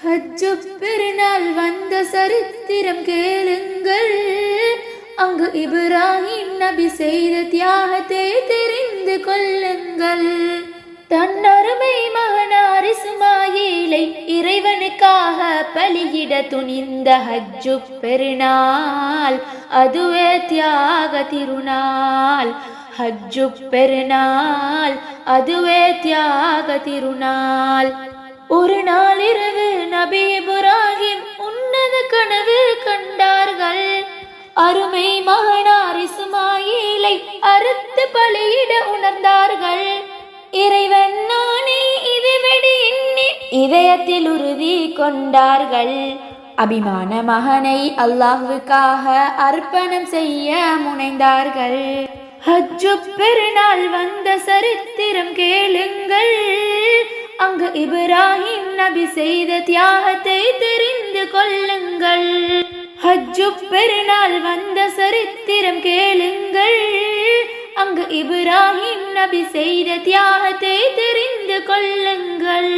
ஹஜ்ஜு பெருநாள் வந்த சரித்திரம் கேளுங்கள். அங்கு இப்ராஹிம் நபி செய்த தியாகத்தை தெரிந்து கொள்ளுங்கள். தன் அருமை மகனார் இஸ்மாயிலை இறைவனுக்காக பலியிட துணிந்த ஹஜ்ஜு பெருநாள் அதுவே தியாக திருநாள். ஹஜ்ஜு பெருநாள் அதுவே தியாக திருநாள். ஒரு நாள் இரவு நபி இப்ராஹிம் உன்னத கனவு கண்டார்கள். அருமை மகனார் இஸ்மாயிலை அறுத்து பலியிட உணர்ந்தார்கள். இறைவன் நானே இது வெடி எண்ணி இதயத்தில் உறுதி கொண்டார்கள். அபிமான மகனை அல்லாஹ்வுக்காக அர்ப்பணம் செய்ய முனைந்தார்கள். ஹஜ்ஜு பெருநாள் வந்த சரித்திரம் கேளுங்கள். அங்கு இப்ராஹிம் நபி செய்த தியாகத்தை தெரிந்து கொள்ளுங்கள். ஹஜ்ஜு பெருநாள் வந்த சரித்திரம் கேளுங்கள். அங்கு இப்ராஹிம் நபி செய்த தியாகத்தை தெரிந்து கொள்ளுங்கள்.